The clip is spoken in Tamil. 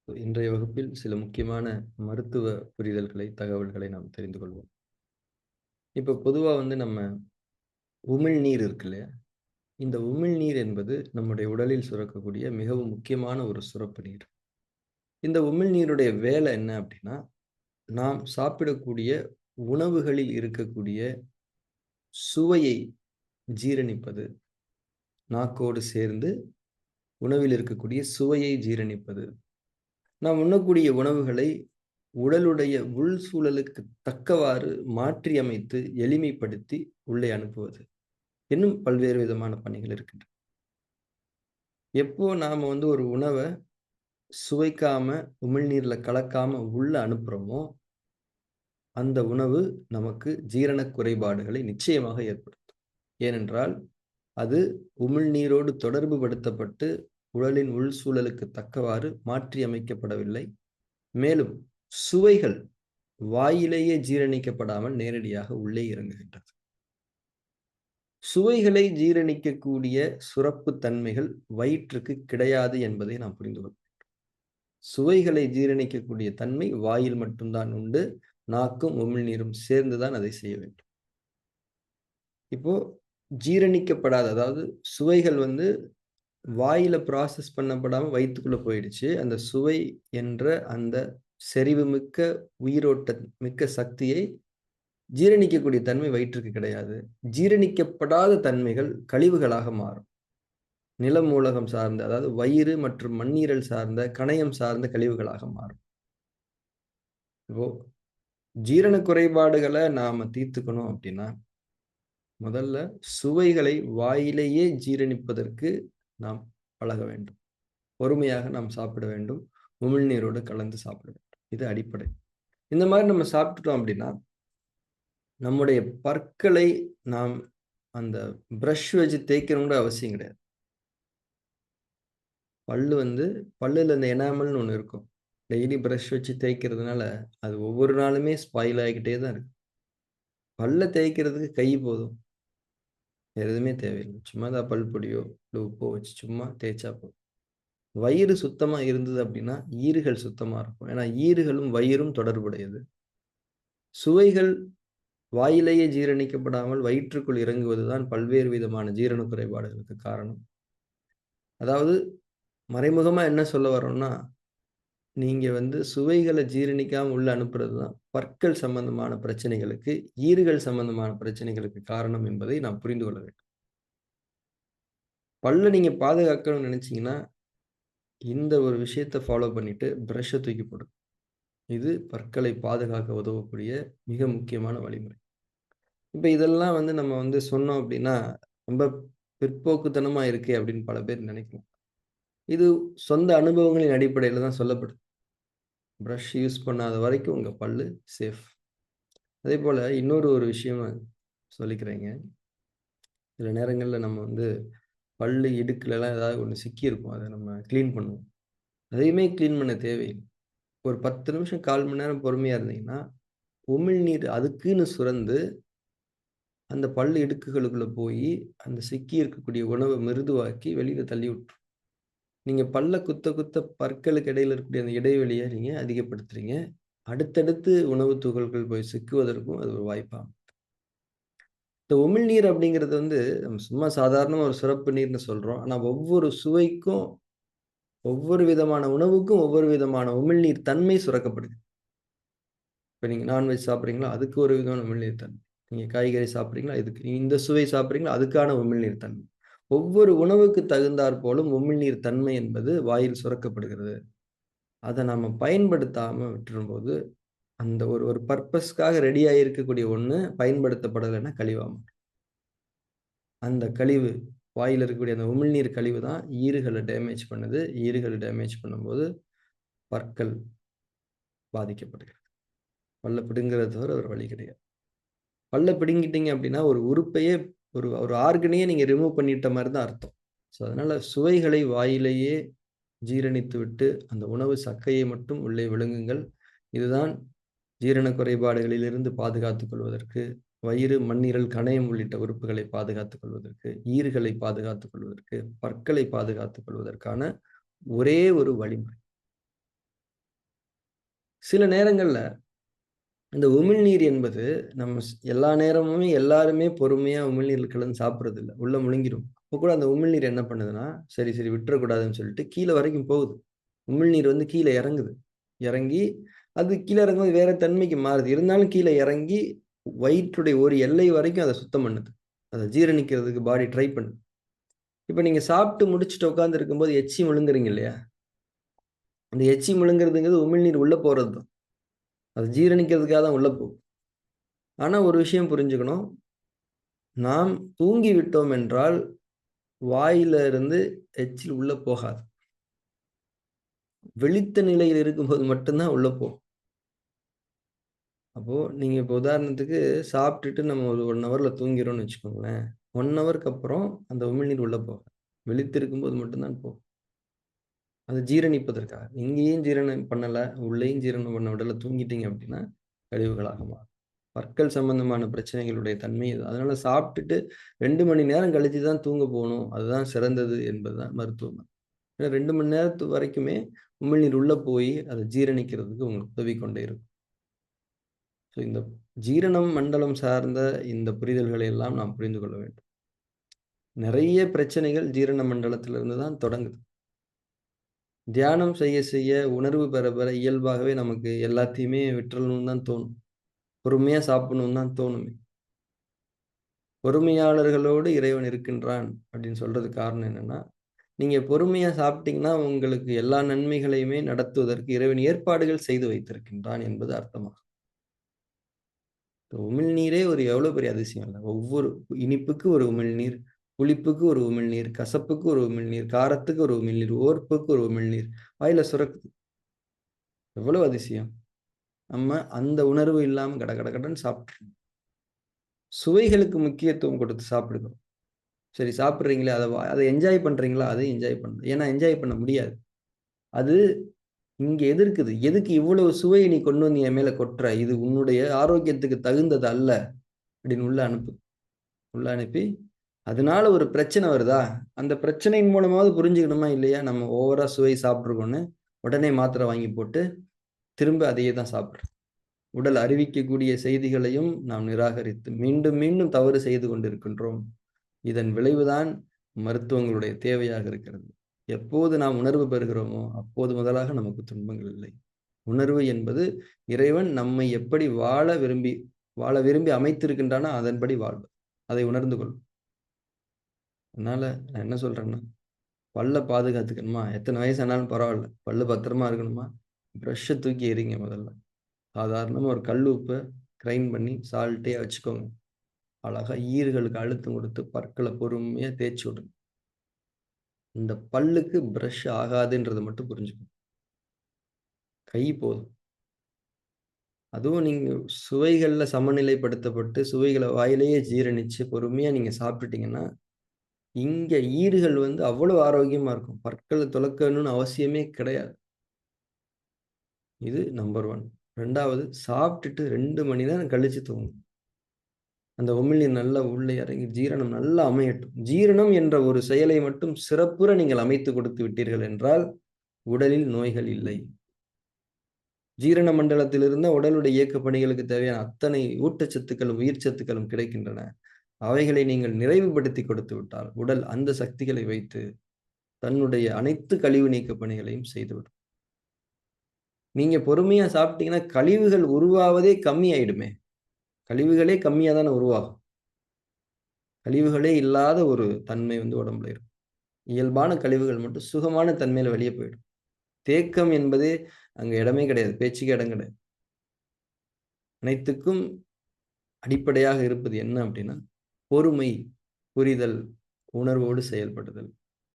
இன்றைய வகுப்பில் சில முக்கியமான மருத்துவ புரிதல்களை, தகவல்களை நாம் தெரிந்து கொள்வோம். இப்ப பொதுவா நம்ம உமிழ்நீர் இருக்கு இல்லையா? இந்த உமிழ்நீர் என்பது நம்முடைய உடலில் சுரக்கக்கூடிய மிகவும் முக்கியமான ஒரு சுரப்பு நீர். இந்த உமிழ்நீருடைய வேலை என்ன அப்படின்னா, நாம் சாப்பிடக்கூடிய உணவுகளில் இருக்கக்கூடிய சுவையை ஜீரணிப்பது, நாக்கோடு சேர்ந்து உணவில் இருக்கக்கூடிய சுவையை ஜீரணிப்பது. நாம் உண்ணக்கூடிய உணவுகளை உடலுடைய உள் சூழலுக்கு தக்கவாறு மாற்றி அமைத்து, எளிமைப்படுத்தி உள்ளே அனுப்புவது. இன்னும் பல்வேறு விதமான பணிகள் இருக்கின்றன. எப்போ நாம ஒரு உணவ சுவைக்காம, உமிழ்நீர்ல கலக்காம உள்ள அனுப்புறோமோ, அந்த உணவு நமக்கு ஜீரண குறைபாடுகளை நிச்சயமாக ஏற்படுத்தும். ஏனென்றால், அது உமிழ்நீரோடு தொடர்பு படுத்தப்பட்டு, உடலின் உள் சூழலுக்கு தக்கவாறு மாற்றி அமைக்கப்படவில்லை. மேலும் சுவைகள் வாயிலேயே ஜீரணிக்கப்படாமல் நேரடியாக உள்ளே இறங்குகின்றது. சுவைகளை ஜீரணிக்கக்கூடிய சுரப்பு தன்மைகள் வயிற்றுக்கு கிடையாது என்பதை நாம் புரிந்து கொள்ள வேண்டும். சுவைகளை ஜீரணிக்கக்கூடிய தன்மை வாயில் மட்டும்தான் உண்டு. நாக்கும் உமிழ்நீரும் சேர்ந்துதான் அதை செய்ய வேண்டும். இப்போ ஜீரணிக்கப்படாத, அதாவது சுவைகள் வாயில ப்ராசஸ் பண்ணப்படாம வயித்துக்குள்ள போயிடுச்சு. அந்த சுவை என்ற அந்த செறிவு மிக்க, உயிரோட்ட மிக்க சக்தியை ஜீரணிக்கக்கூடிய தன்மை வயிற்றுக்கு கிடையாது. ஜீரணிக்கப்படாத தன்மைகள் கழிவுகளாக மாறும். நிலமூலகம் சார்ந்த, அதாவது வயிறு மற்றும் மண்ணீரல் சார்ந்த, கணையம் சார்ந்த கழிவுகளாக மாறும். இப்போ ஜீரண குறைபாடுகள நாம தீர்த்துக்கணும் அப்படின்னா, முதல்ல சுவைகளை வாயிலேயே ஜீரணிப்பதற்கு நாம் பழக வேண்டும். பொறுமையாக நாம் சாப்பிட வேண்டும். உமிழ்நீரோடு கலந்து சாப்பிட வேண்டும். இது அடிப்படை. இந்த மாதிரி நம்ம சாப்பிட்டுட்டோம் அப்படின்னா, நம்முடைய பற்களை நாம் அந்த பிரஷ் வச்சு தேய்க்கணும்ன்ற அவசியம் கிடையாது. பல்லுல இந்த எனாமல்னு ஒண்ணு இருக்கும். டெய்லி பிரஷ் வச்சு தேய்க்கிறதுனால, அது ஒவ்வொரு நாளுமே ஸ்பாயில் ஆகிக்கிட்டே தான் இருக்கு. பல்ல தேய்க்கிறதுக்கு கை போதும். வேற எதுவுமே தேவையில்ல. சும்மா தான் பல் பொடியோ, இல்ல உப்போ வச்சு சும்மா தேய்ச்சா போதும். வயிறு சுத்தமா இருந்தது அப்படின்னா, ஈறுகள் சுத்தமா இருக்கும். ஏன்னா ஈறுகளும் வயிறும் தொடர்புடையது. சுவைகள் வாயிலேயே ஜீரணிக்கப்படாமல் வயிற்றுக்குள் இறங்குவதுதான் பல்வேறு விதமான ஜீரண குறைபாடுகளுக்கு காரணம். அதாவது மறைமுகமா என்ன சொல்ல வர்றோம்னா, நீங்க சுவைகள ஜீரணிக்காம உள்ள அனுப்புறது தான் பற்கள் சம்பந்தமான பிரச்சனைகளுக்கு, ஈறுகள் சம்பந்தமான பிரச்சனைகளுக்கு காரணம் என்பதை நாம் புரிந்து கொள்ள வேண்டும். பல்ல நீங்க பாதுகாக்கணும்னு நினைச்சீங்கன்னா, இந்த ஒரு விஷயத்த ஃபாலோ பண்ணிட்டு பிரஷ்ஷ தூக்கி போடுங்க. இது பற்களை பாதுகாக்க உதவக்கூடிய மிக முக்கியமான வழிமுறை. இப்ப இதெல்லாம் நம்ம சொன்னோம் அப்படின்னா, ரொம்ப பிற்போக்குத்தனமா இருக்கே அப்படின்னு பல பேர் நினைக்கலாம். இது சொந்த அனுபவங்களின் அடிப்படையில தான் சொல்லப்படுது. பிரஷ் யூஸ் பண்ணாத வரைக்கும் உங்க பல்லு சேஃப். அதேபோல இன்னொரு ஒரு விஷயம் சொல்லிக்கிறேங்க. சில நேரங்கள்ல நம்ம பல்லு இடுக்குலலாம் ஏதாவது ஒண்ணு சிக்கியிருக்கும். அத நம்ம கிளீன் பண்ணுவோம். அதையுமே கிளீன் பண்ண தேவையில்ல. ஒரு 10 நிமிஷம், 1/4 மணி நேரம் பொறுமையா இருந்தீங்கன்னா, உமிழ்நீர் அதுக்குன்னு சுரந்து, அந்த பல்லு இடுக்குகளுக்குள்ள போயி, அந்த சிக்கி இருக்கக்கூடிய உணவ மிருதுவாக்கி வெளியில தள்ளி விட்டுரும். நீங்க பல்ல குத்த குத்த பற்களுக்கு இடையில இருக்கக்கூடிய அந்த இடைவெளிய நீங்க அதிகப்படுத்துறீங்க. அடுத்தடுத்து உணவு துகள்கள் போய் சிக்குவதற்கும் அது ஒரு வாய்ப்பா அமையும். இந்த உமிழ்நீர் அப்படிங்கிறது நம்ம சும்மா சாதாரணமா ஒரு சிறப்பு நீர்ன்னு சொல்றோம். ஆனா ஒவ்வொரு சுவைக்கும், ஒவ்வொரு விதமான உணவுக்கும் ஒவ்வொரு விதமான உமிழ்நீர் தன்மை சுரக்கப்படுது. இப்ப நீங்க நான்வெஜ் சாப்பிடுறீங்களா? அதுக்கு ஒரு விதமான உமிழ்நீர் தன்மை. நீங்க காய்கறி சாப்பிடுறீங்களா? இதுக்கு. இந்த சுவை சாப்பிடுறீங்களா? அதுக்கான உமிழ்நீர் தன்மை. ஒவ்வொரு உணவுக்கு தகுந்தாற் போலும் உமிழ்நீர் தன்மை என்பது வாயில் சுரக்கப்படுகிறது. அத நாம பயன்படுத்தாம விட்டுரும்போது, அந்த ஒரு ஒரு பர்ப்பஸ்க்காக ரெடி ஆயிருக்கக்கூடிய ஒண்ணு பயன்படுத்தப்படலைன்னா கழிவா மாறும். அந்த கழிவு, வாயில இருக்கக்கூடிய அந்த உமிழ்நீர் கழிவு தான் ஈறுகள டேமேஜ் பண்ணுது. ஈறுகள டேமேஜ் பண்ணும்போது பற்கள் பாதிக்கப்படுகிறது. பல்ல பிடுங்குறத தவிர வேற வழி கிடையாது. பல்ல பிடுங்கிட்டீங்க அப்படின்னா, ஒரு உறுப்பையே, ஒரு ஒரு ஆர்கனையே நீங்க ரிமூவ் பண்ணிட்ட மாரி தான் அர்த்தம். ஸோ, அதனால சுவைகளை வாயிலேயே ஜீரணித்துவிட்டு, அந்த உணவு சக்கையை மட்டும் உள்ளே விழுங்குங்கள். இதுதான் ஜீரண குறைபாடுகளிலிருந்து பாதுகாத்துக் கொள்வதற்கு, வயிறு, மண்ணீரல், கணையம் உள்ளிட்ட உறுப்புகளை பாதுகாத்துக் கொள்வதற்கு, ஈறுகளை பாதுகாத்துக் கொள்வதற்கு, பற்களை பாதுகாத்துக் கொள்வதற்கான ஒரே ஒரு வழிமுறை. சில நேரங்கள்ல இந்த உமிழ்நீர் என்பது நம்ம எல்லா நேரமுமே எல்லாருமே பொறுமையா உமிழ்நீர் கலந்து சாப்பிடுறதில்ல. உள்ள முழுங்கிரும். அப்ப கூட அந்த உமிழ்நீர் என்ன பண்ணுதுன்னா, சரி, சரி விட்டுறக்கூடாதுன்னு சொல்லிட்டு கீழ வரைக்கும் போகுது. உமிழ்நீர் வந்து கீழ இறங்குது. இறங்கி அது கீழ இறங்கும்போது வேற தன்மைக்கு மாறுது. இருந்தாலும் கீழ இறங்கி வயிற்றுடைய ஒரு எல்லை வரைக்கும் அத சுத்தம் பண்ணுது. அத ஜீரணிக்கிறதுக்கு பாடி ட்ரை பண்ணுது. இப்ப நீங்க சாப்பிட்டு முடிச்சுட்டு உட்கார்ந்து இருக்கும்போது எச்சி முழுங்குறீங்க இல்லையா? அந்த எச்சி முழுங்குறதுங்கிறது உமிழ்நீர் உள்ள போறது தான். அது ஜீரணிக்கிறதுக்காக தான் உள்ள போகும். ஆனா ஒரு விஷயம் புரிஞ்சுக்கணும். நாம் தூங்கி விட்டோம் என்றால், வாயில இருந்து எச்சில் உள்ள போகாது. விழித்த நிலையில் இருக்கும்போது மட்டும் தான் உள்ள போகும். அப்போ நீங்க இப்போ உதாரணத்துக்கு சாப்பிட்டுட்டு நம்ம ஒரு 1 ஹவர்ல தூங்கிறோம்னு வச்சுக்கோங்களேன். 1 ஹவருக்கு அப்புறம் அந்த உமிழ்நீர் உள்ள போகாது. விழித்திருக்கும்போது மட்டும் தான் போகும். அது ஜீரணிப்பதற்காக. இங்கேயும் ஜீரணம் பண்ணல, உள்ளேயும் ஜீரணம் பண்ண விடல தூங்கிட்டீங்க அப்படின்னா, கழிவுகளாக மாறும். பற்கள் சம்பந்தமான பிரச்சனைகளுடைய தன்மை இது. அதனால சாப்பிட்டுட்டு 2 மணி நேரம் கழிச்சு தான் தூங்க போணும். அதுதான் சிறந்தது என்பதுதான் மருத்துவம். ஏன்னா 2 மணி நேரத்து வரைக்குமே உமிழ்நீர் உள்ள போய் அத ஜீரணிக்கிறதுக்கு உங்களுக்கு உதவி கொண்டே இருக்கும். ஸோ இந்த ஜீரணம் மண்டலம் சார்ந்த இந்த புரிதல்களை எல்லாம் நாம் புரிந்து கொள்ள வேண்டும். நெறைய பிரச்சனைகள் ஜீரண மண்டலத்திலிருந்து தான் தொடங்குது. தியானம் செய்ய செய்ய உணர்வு பெற பெற இயல்பாகவே நமக்கு எல்லாத்தையுமே விட்டுறணும்னு தான் தோணும். பொறுமையா சாப்பிடணும்னு தான் தோணுமே. பொறுமையாளர்களோடு இறைவன் இருக்கின்றான் அப்படின்னு சொல்றதுக்கு காரணம் என்னன்னா, நீங்க பொறுமையா சாப்பிட்டீங்கன்னா, உங்களுக்கு எல்லா நன்மைகளையுமே நடத்துவதற்கு இறைவன் ஏற்பாடுகள் செய்து வைத்திருக்கின்றான் என்பது அர்த்தமாகும். உமிழ்நீரே ஒரு எவ்வளோ பெரிய அதிசயம் இல்ல. ஒவ்வொரு இனிப்புக்கு ஒரு உமிழ்நீர், புளிப்புக்கு ஒரு உமிழ்நீர், கசப்புக்கு ஒரு உமிழ்நீர், காரத்துக்கு ஒரு உமிழ்நீர், உவர்ப்புக்கு ஒரு உமிழ்நீர் வாயில சுரக்குது. எவ்வளவு அதிசயம்! நம்ம அந்த உணர்வு இல்லாம கட கட கடன்னு சாப்பிட்டுறோம். சுவைகளுக்கு முக்கியத்துவம் கொடுத்து சாப்பிடுகிறோம். சரி சாப்பிடுறீங்களே, அத என்ஜாய் பண்றீங்களா? அதையும் என்ஜாய் பண்ணணும். ஏன்னா என்ஜாய் பண்ண முடியாது. அது இங்க எதிர்க்குது. எதுக்கு இவ்வளவு சுவைய நீ கொண்டு வந்து என் மேல கொட்டுற? இது உன்னுடைய ஆரோக்கியத்துக்கு தகுந்தது அல்ல. அப்படின்னு உள்ள அனுப்புது. உள்ள அனுப்பி, அதனால ஒரு பிரச்சனை வருதா? அந்த பிரச்சனையின் மூலமாவது புரிஞ்சுக்கணுமா? இல்லையா? நம்ம ஓவரா சுவை சாப்பிட்டுருக்கோம்ன்னு, உடனே மாத்திரை வாங்கி போட்டு, திரும்ப அதையே தான் சாப்பிடுறோம். உடல் அறிவிக்கக்கூடிய செய்திகளையும் நாம் நிராகரித்து, மீண்டும் மீண்டும் தவறு செய்து கொண்டிருக்கின்றோம். இதன் விளைவுதான் மருத்துவங்களுடைய தேவையாக இருக்கிறது. எப்போது நாம் உணர்வு பெறுகிறோமோ, அப்போது முதலாக நமக்கு துன்பங்கள் இல்லை. உணர்வு என்பது இறைவன் நம்மை எப்படி வாழ விரும்பி அமைத்திருக்கின்றானோ, அதன்படி வாழ்வது. அதை உணர்ந்து கொள். அதனால நான் என்ன சொல்றேன்னா, பல்ல பாதுகாத்துக்கணுமா? எத்தன வயசானாலும் பரவால்ல. பல்லு பத்திரமா இருக்கணுமா? பிரஷ்ஷ தூக்கி எறிங்க முதல்ல. சாதாரணமா ஒரு கல் உப்ப கிரைண்ட் பண்ணி சால்ட்டே வச்சுக்கோங்க. அழகா ஈறுகளுக்கு அழுத்தம் குடுத்து பற்கள பொறுமையா தேய்ச்சு விடுங்க. இந்த பல்லுக்கு பிரஷ் ஆகாதுன்றத மட்டும் புரிஞ்சுக்கணும். கை போதும். அதுவும் நீங்க சுவைகள்ல சமநிலைப்படுத்தப்பட்டு, சுவைகள வாயிலேயே ஜீரணிச்சு, பொறுமையா நீங்க சாப்பிட்டுட்டீங்கன்னா, இங்க ஈறுகள் வந்து அவ்வளவு ஆரோக்கியமா இருக்கும். பற்கள துலக்கணும்னு அவசியமே கிடையாது. இது நம்பர் 1. 2வது சாப்பிட்டுட்டு 2 மணி நேரம் கழிச்சு தூங்கணும். அந்த உமிழ்நீர் நல்லா உள்ளே இறங்கி ஜீரணம் நல்லா அமையட்டும். ஜீரணம் என்ற ஒரு செயலை மட்டும் சிறப்புற நீங்கள் அமைத்துக் கொடுத்து விட்டீர்கள் என்றால், உடலில் நோய்கள் இல்லை. ஜீரண மண்டலத்திலிருந்து உடலுடைய இயக்க பணிகளுக்கு தேவையான அத்தனை ஊட்டச்சத்துக்களும், உயிர் சத்துக்களும் கிடைக்கின்றன. அவைகளை நீங்கள் நிறைவுபடுத்திக் கொடுத்து விட்டால், உடல் அந்த சக்திகளை வைத்து தன்னுடைய அனைத்து கழிவு நீக்க பணிகளையும் செய்துவிடும். நீங்க பொறுமையா சாப்பிட்டீங்கன்னா, கழிவுகள் உருவாவதே கம்மியாயிடுமே! கழிவுகளே கம்மியா தானே உருவாகும். கழிவுகளே இல்லாத ஒரு தன்மை வந்து உடம்புல இருக்கும். இயல்பான கழிவுகள் மட்டும் சுகமான தன்மையில வெளிய போயிடும். தேக்கம் என்பதே அங்க இடமே கிடையாது. பேச்சுக்கே இடம் கிடையாது. அனைத்துக்கும் அடிப்படையாக இருப்பது என்ன அப்டின்னா, பொறுமை, புரிதல், உணர்வோடு செயல்படுதல்.